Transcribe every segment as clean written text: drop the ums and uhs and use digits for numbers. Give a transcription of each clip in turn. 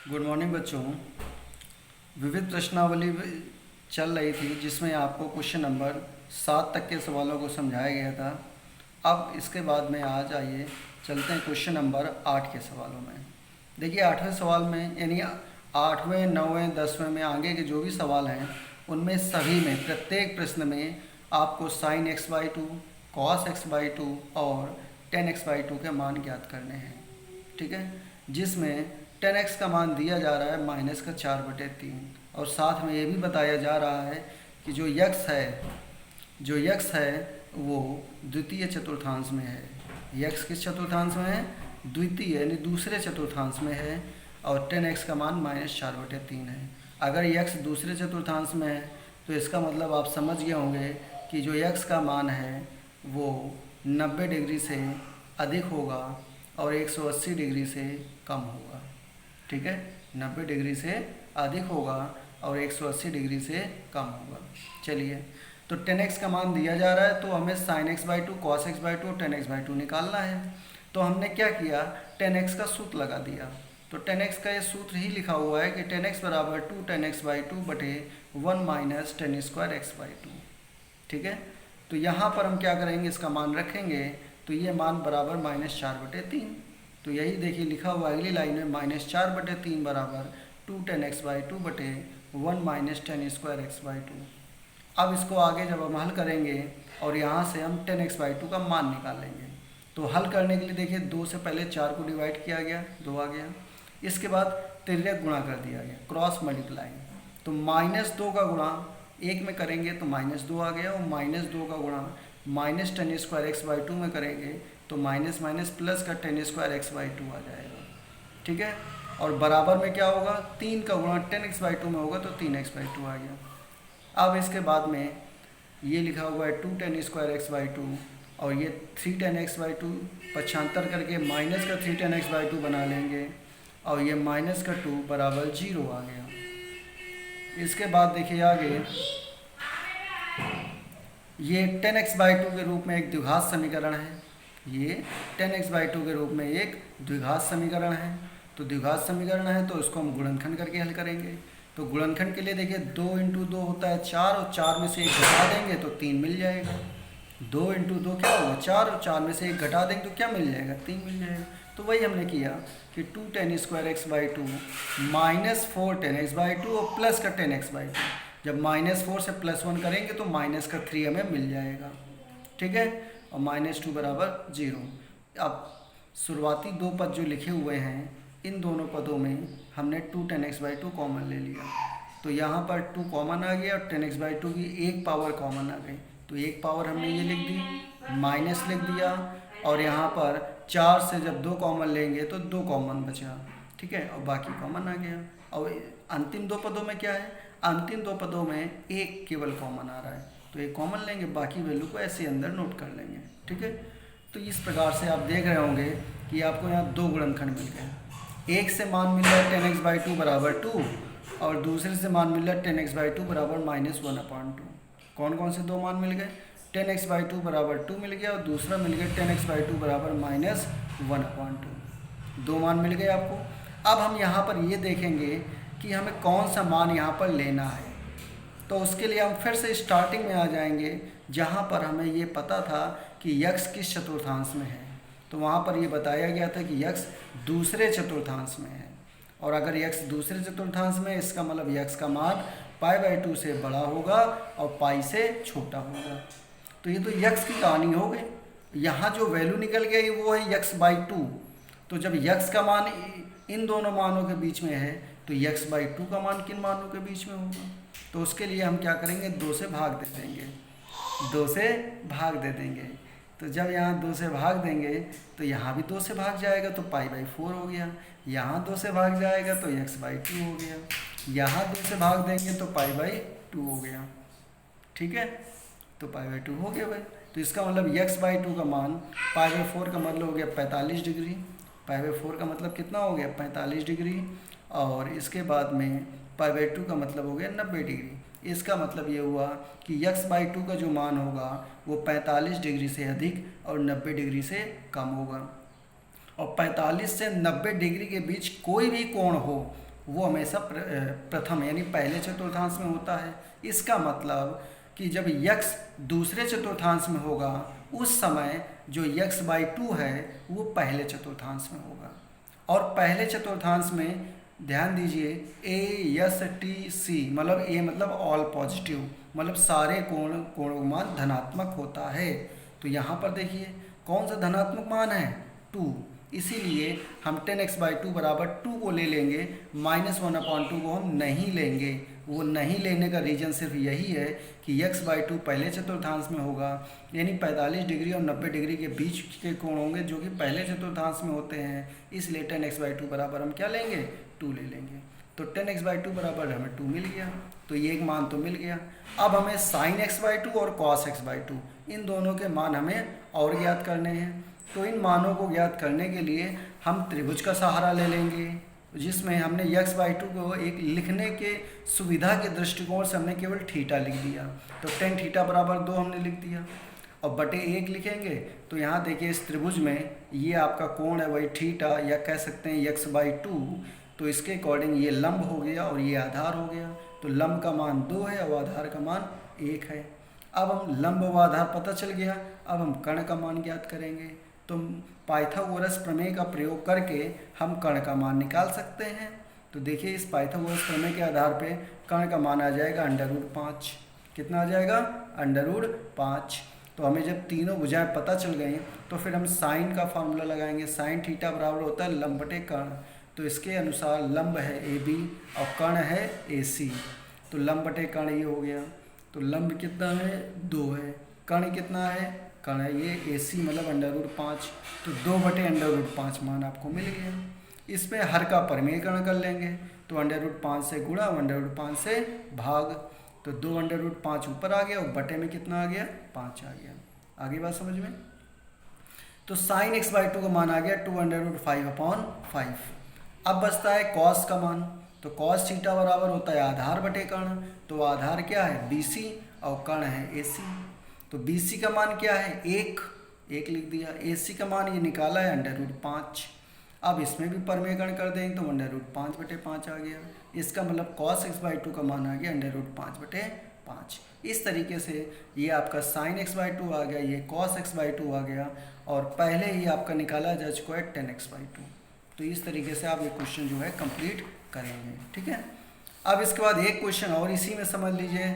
Good morning बच्चों। विविध प्रश्नावली चल रही थी जिसमें आपको क्वेश्चन नंबर 7 तक के सवालों को समझाया गया था। अब इसके बाद में आज आइए चलते हैं क्वेश्चन नंबर 8 के सवालों में। देखिए 8वें सवाल में यानी 8वें 9वें 10वें में आगे के जो भी सवाल हैं उनमें सभी में प्रत्येक प्रश्न में आपको sine x by to, cos x by to और टेन एक्स बाई टू के मान ज्ञात करने हैं। ठीक है, जिसमें टेन एक्स का मान दिया जा रहा है -4/3 और साथ में ये भी बताया जा रहा है कि जो यक्स है वो द्वितीय चतुर्थांश में है। यक्स किस चतुर्थांश में है? द्वितीय यानी दूसरे चतुर्थांश में है और टेन एक्स का मान -4/3 है। अगर यक्स दूसरे चतुर्थांश में है तो इसका मतलब आप समझ गए होंगे कि जो यक्स का मान है वो 90 डिग्री से अधिक होगा और 180 डिग्री से कम होगा। ठीक है, 90 डिग्री से अधिक होगा और 180 डिग्री से कम होगा। चलिए, तो टेन एक्स का मान दिया जा रहा है तो हमें sine x by to, cos x by to और टेन एक्स बाई टू निकालना है। तो हमने क्या किया, टेन एक्स का सूत्र लगा दिया। तो टेन एक्स का ये सूत्र ही लिखा हुआ है कि टेन एक्स बराबर 2 टेन एक्स बाई टू बटे 1 minus ten square x by to. ठीक है, तो यहाँ पर हम क्या करेंगे, इसका मान रखेंगे तो ये मान बराबर -4/3। तो यही देखिए लिखा हुआ अगली लाइन में -4/3 बराबर 2 टेन एक्स बाई टू बटे 1 minus ten square x by to. अब इसको आगे जब हम हल करेंगे और यहाँ से हम टेन एक्स बाई टू का मान निकालेंगे तो हल करने के लिए देखिए 2 से पहले 4 को डिवाइड किया गया, 2 आ गया। इसके बाद तिर्यक गुणा कर दिया गया, क्रॉस मल्टीप्लाई। तो -2 का गुणा 1 में करेंगे तो -2 आ गया और -2 का गुणा minus ten square x by two में करेंगे तो माइनस माइनस प्लस का ten square x by two आ जाएगा। ठीक है, और बराबर में क्या होगा, 3 का गुणा टेन एक्स बाई टू में होगा तो 3x बाई टू आ गया। अब इसके बाद में ये लिखा हुआ है 2 ten square x by to और ये 3 टेन एक्स बाई टू पक्षांतर करके माइनस का 3 टेन एक्स बाई टू बना लेंगे और ये माइनस का 2 बराबर 0 आ गया। इसके बाद देखिए आगे ये टेन एक्स बाई टू के रूप में एक द्विघात समीकरण है, ये टेन एक्स बाई टू के रूप में एक द्विघात समीकरण है। तो द्विघात समीकरण है तो इसको हम गुणनखंड करके हल करेंगे। तो गुणनखंड के लिए देखिए 2 × 2 होता है 4 और 4 में से 1 घटा देंगे तो 3 मिल जाएगा। 2 × 2 क्या होगा 4 और 4 में से 1 घटा देंगे तो क्या मिल जाएगा, 3 मिल जाएगा। तो वही हमने किया कि 2 ten square x by to -4 ten x by to और प्लस का टेन एक्स बाई टू। जब -4 से +1 करेंगे तो माइनस का 3 हमें मिल जाएगा। ठीक है, और -2 बराबर 0। अब शुरुआती 2 पद जो लिखे हुए हैं इन दोनों पदों में हमने 2 ten x by two common ले लिया तो यहाँ पर 2 कॉमन आ गया और टेन एक्स बाई टू की एक पावर कॉमन आ गई। तो एक पावर हमने ये लिख दी, माइनस लिख दिया और यहाँ पर 4 से जब 2 कॉमन लेंगे तो 2 कॉमन बचा। ठीक है, और बाकी कॉमन आ गया। और अंतिम 2 पदों में क्या है, अंतिम 2 पदों में एक केवल कॉमन आ रहा है तो एक कॉमन लेंगे, बाकी वैल्यू को ऐसे अंदर नोट कर लेंगे। ठीक है, तो इस प्रकार से आप देख रहे होंगे कि आपको यहाँ 2 गुणनखंड मिल गए। एक से मान मिल रहा है टेन एक्स बाई टू बराबर 2 और दूसरे से मान मिल रहा है टेन एक्स बाई टू बराबर -1/2। कौन कौन से 2 मान मिल गए, टेन एक्स बाई टू बराबर 2 मिल गया और दूसरा मिल गया टेन एक्स बाई टू बराबर -1/2। 2 मान मिल गए आपको। अब हम यहाँ पर ये देखेंगे कि हमें कौन सा मान यहाँ पर लेना है। तो उसके लिए हम फिर से स्टार्टिंग में आ जाएंगे जहाँ पर हमें ये पता था कि यक्स किस चतुर्थांश में है। तो वहाँ पर ये बताया गया था कि यक्स दूसरे चतुर्थांश में है और अगर यक्स दूसरे चतुर्थांश में इसका मतलब यक्स का मान π/2 से बड़ा होगा और पाई से छोटा होगा। तो ये तो यक्स की कहानी हो गई। यहाँ जो वैल्यू निकल गई वो है यक्स बाई टू। तो जब यक्स का मान इन दोनों मानों के बीच में है तो यक्स बाई टू का मान किन मानों के बीच में होगा। तो उसके लिए हम क्या करेंगे, 2 से भाग दे देंगे, 2 से भाग दे देंगे। तो जब यहाँ 2 से भाग देंगे तो यहाँ भी 2 से भाग जाएगा तो π/4 हो गया। यहाँ 2 से भाग जाएगा तो x/2 हो गया। यहाँ 2 से भाग देंगे तो π/2 हो गया। ठीक है, तो π/2 हो गया भाई। तो इसका मतलब x/2 का मान π/4 का मतलब हो गया 45 डिग्री। π/4 का मतलब कितना हो गया 45 डिग्री और इसके बाद में π/2 का मतलब हो गया 90 डिग्री। इसका मतलब ये हुआ कि x/2 का जो मान होगा वो 45 डिग्री से अधिक और 90 डिग्री से कम होगा। और 45 से 90 डिग्री के बीच कोई भी कोण हो वो हमेशा प्रथम यानी पहले चतुर्थांश में होता है। इसका मतलब कि जब यक्स दूसरे चतुर्थांश में होगा उस समय जो यक्स बाई 2 है वो पहले चतुर्थांश में होगा। और पहले चतुर्थांश में ध्यान दीजिए ए एस टी सी मतलब ए मतलब ऑल पॉजिटिव, मतलब सारे कोणों का मान धनात्मक होता है। तो यहाँ पर देखिए कौन सा धनात्मक मान है 2, इसीलिए हम 10x/2 बराबर 2 को ले लेंगे, -1/2 को हम नहीं लेंगे। वो नहीं लेने का रीज़न सिर्फ यही है कि x/2 पहले चतुर्थांश में होगा, यानी 45 डिग्री और 90 डिग्री के बीच के कोण होंगे जो कि पहले चतुर्थांश में होते हैं। इसलिए 10x/2 बराबर हम क्या लेंगे 2 ले लेंगे। तो 10x/2 बराबर हमें 2 मिल गया, तो ये एक मान तो मिल गया। अब हमें sin x/2 और cos x/2 इन दोनों के मान हमें और ज्ञात करने हैं। तो इन मानों को ज्ञात करने के लिए हम त्रिभुज का सहारा ले लेंगे, जिसमें हमने x/2 को एक लिखने के सुविधा के दृष्टिकोण से हमने केवल थीटा लिख दिया। तो tan थीटा बराबर 2 हमने लिख दिया और बटे 1 लिखेंगे। तो यहाँ देखिए इस त्रिभुज में ये आपका कोण है वही थीटा, या कह सकते हैं x/2। तो इसके अकॉर्डिंग ये लंब हो गया और ये आधार हो गया। तो लंब का मान 2 है और आधार का मान 1 है। अब हम लंब व आधार पता चल गया, अब हम कर्ण का मान ज्ञात करेंगे। तो पाइथागोरस प्रमेय का प्रयोग करके हम कर्ण का मान निकाल सकते हैं। तो देखिए इस पाइथागोरस प्रमेय के आधार पे कर्ण का मान आ जाएगा √5। कितना आ जाएगा √5। तो हमें जब तीनों भुजाएं पता चल गई तो फिर हम साइन का फार्मूला लगाएंगे। साइन थीटा बराबर होता है लंब बटे कर्ण। तो इसके अनुसार लंब है AB और कर्ण है AC। तो लंब बटे कर्ण ये हो गया। तो लंब कितना है 2 है, कर्ण कितना है कर्ण है ये AC मतलब √5। तो 2 बटे √5 मान आपको मिल गया। इसमें हर का परिमेयकरण कर लेंगे। तो √5 से गुणा, √5 से भाग। तो 2 √5 ऊपर आ गया और बटे में कितना आ गया 5 आ गया। आगे बात समझ में। तो sin x/2 का मान आ गया 2√5/5। अब बचता है cos का मान। तो cos थीटा बराबर होता है आधार बटे कर्ण। तो आधार क्या है BC और कर्ण है AC। तो BC का मान क्या है 1 लिख दिया। AC का मान ये निकाला है √5। अब इसमें भी परिमेयकरण कर देंगे तो √5/5 आ गया। इसका मतलब cos x/2 का मान आ गया √5/5। इस तरीके से ये आपका sin x/2 आ गया, ये cos x/2 आ गया और पहले ही आपका निकाला जा चुका है 10x/2। तो इस तरीके से आप ये क्वेश्चन जो है कंप्लीट करेंगे। ठीक है। अब इसके बाद एक क्वेश्चन और इसी में समझ लीजिए।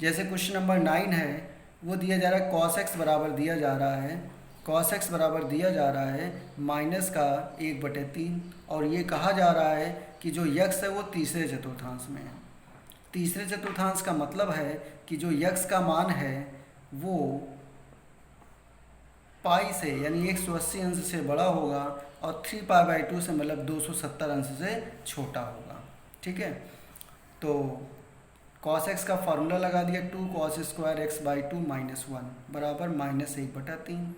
जैसे क्वेश्चन नंबर 9 है, वो दिया जा रहा है cos x बराबर दिया जा रहा है, cos x बराबर दिया जा रहा है -1/3। और ये कहा जा रहा है कि जो यक्स है वो तीसरे चतुर्थांश में है। तीसरे चतुर्थांश का मतलब है कि जो यक्स का मान है वो पाई से यानी 180 अंश से बड़ा होगा और 3π/2 से मतलब 270 अंश से छोटा होगा। ठीक है। तो cos x का फार्मूला लगा दिया 2 cos² x/2 -1 बराबर -1/3।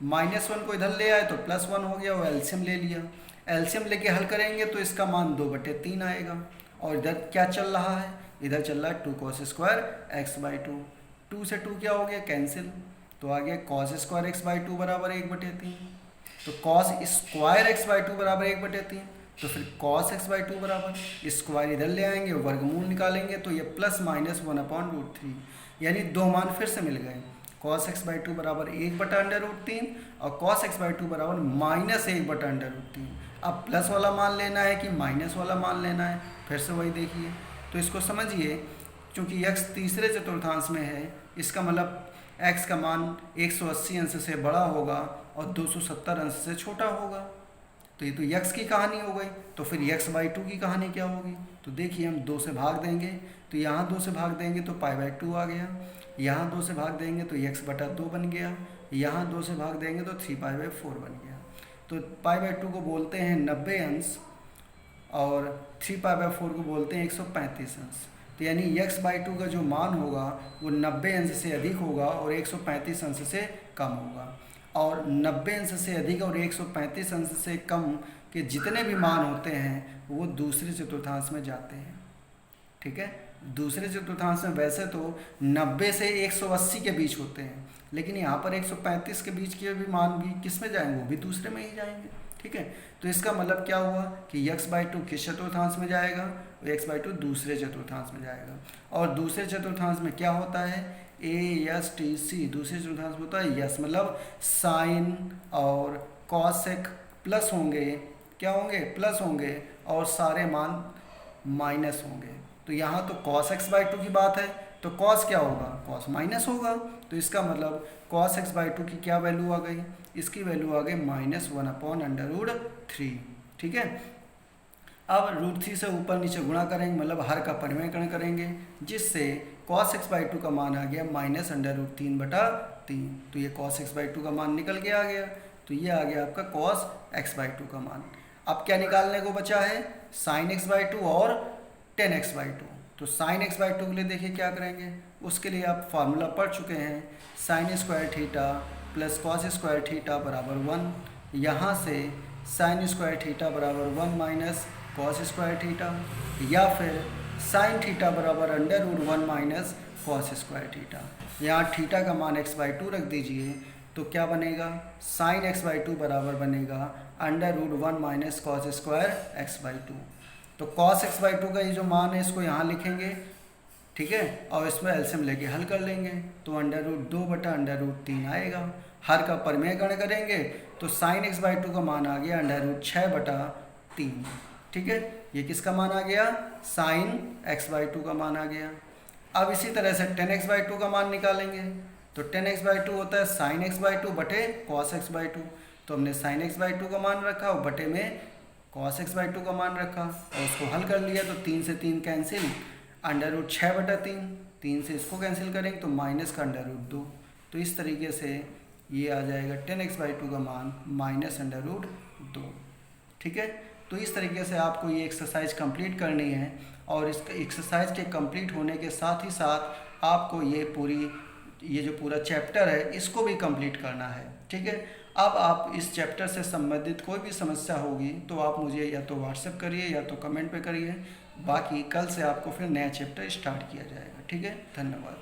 -1 को इधर ले आए तो +1 हो गया, वो एलसीएम ले लिया। एलसीएम लेके हल करेंगे तो इसका मान 2/3 आएगा। और इधर क्या चल रहा है, इधर चल रहा है 2 cos² x/2। 2 से 2 क्या हो गया कैंसिल, तो आ गया cos² x/2 बराबर 1/3। तो cos² x/2 बराबर 1/3। तो फिर cos x/2 बराबर स्क्वायर इधर ले आएंगे, वर्गमूल निकालेंगे तो ये +-1/√3, यानी 2 मान फिर से मिल गए। cos x/2 बराबर 1/√3 और cos x/2 बराबर -1/√3। अब प्लस वाला मान लेना है कि माइनस वाला मान लेना है, फिर से वही देखिए। तो इसको समझिए, चूँकि x तीसरे चतुर्थांश में है, इसका मतलब x का मान 180 अंश से बड़ा होगा और 270 अंश से छोटा होगा। तो ये तो x की कहानी हो गई। तो फिर x/2 की कहानी क्या होगी, तो देखिए हम 2 से भाग देंगे तो यहाँ 2 से भाग देंगे तो π/2 आ गया, यहाँ 2 से भाग देंगे तो x/2 बन गया, यहाँ 2 से भाग देंगे तो 3π/4 बन गया। तो π/2 को बोलते हैं 90 अंश और 3π/4 को बोलते हैं 135 अंश। तो यानी x/2 का जो मान होगा वो 90 अंश से अधिक होगा और 135 अंश से कम होगा। और 90 अंश से अधिक और 135 अंश से कम के जितने भी मान होते हैं वो दूसरे चतुर्थांश में जाते हैं। ठीक है। दूसरे चतुर्थांश में वैसे तो 90 से 180 के बीच होते हैं, लेकिन यहाँ पर 135 के बीच के भी मान भी किस में जाएंगे, वो भी दूसरे में ही जाएंगे। ठीक है। तो इसका मतलब क्या हुआ कि x/2 किस चतुर्थांश में जाएगा, x/2 दूसरे चतुर्थांश में जाएगा। और दूसरे चतुर्थांश में क्या होता है, ASTC दूसरे चतुर्थांश में होता है यस, मतलब साइन और कॉसेक प्लस होंगे, क्या होंगे, प्लस होंगे, और सारे मान माइनस होंगे। तो यहाँ तो cos x/2 की बात है, तो cos क्या होगा, cos माइनस होगा। तो इसका मतलब cos x/2 की क्या वैल्यू आ गई, इसकी वैल्यू आ गई -1/√3। ठीक है। अब √3 से ऊपर नीचे गुणा करेंगे, मतलब हर का परिमेयकरण करेंगे, जिससे cos x/2 का मान आ गया -√3/3। तो ये cos x/2 का मान निकल के आ गया। तो ये आ गया आपका cos x/2 का मान। अब क्या निकालने को बचा है, sin x/2 और tan x/2। तो sin x/2 के लिए देखिए क्या करेंगे, उसके लिए आप फार्मूला पढ़ चुके हैं, sin² θ प्लस cos² θ बराबर 1। यहाँ से sin² θ बराबर 1 माइनस cos² θ, या फिर sin θ बराबर √1 माइनस cos² θ। यहाँ थीटा का मान x/2 रख दीजिए, तो क्या बनेगा, sin x/2 बराबर बनेगा √1 माइनस cos² x/2। तो cos x/2 का ये जो मान है इसको यहाँ लिखेंगे, ठीक है, और इसमें एलसीएम लेके हल कर लेंगे, तो √2/√3 आएगा। हर का परिमेयकरण करेंगे तो sin x/2 का मान आ गया √6/3। ठीक है, ये किसका मान आ गया, sin x/2 का मान आ गया। अब इसी तरह से tan x/2 का मान निकालेंगे, तो tan x/2 होता है sin x/2 बटे cos x/2। तो हमने sin x/2 का मान रखा और बटे में cos x/2 का मान रखा और उसको हल कर लिया, तो 3 से 3 कैंसिल, √6/3, 3 से इसको कैंसिल करेंगे तो माइनस का √2। तो इस तरीके से ये आ जाएगा tan x/2 का मान -√2। ठीक है। तो इस तरीके से आपको ये एक्सरसाइज कंप्लीट करनी है, और इस एक्सरसाइज के कंप्लीट होने के साथ ही साथ आपको ये जो पूरा चैप्टर है इसको भी कंप्लीट करना है। ठीक है। अब आप इस चैप्टर से संबंधित कोई भी समस्या होगी तो आप मुझे या तो व्हाट्सएप करिए या तो कमेंट पे करिए। बाकी कल से आपको फिर नया चैप्टर स्टार्ट किया जाएगा। ठीक है, धन्यवाद।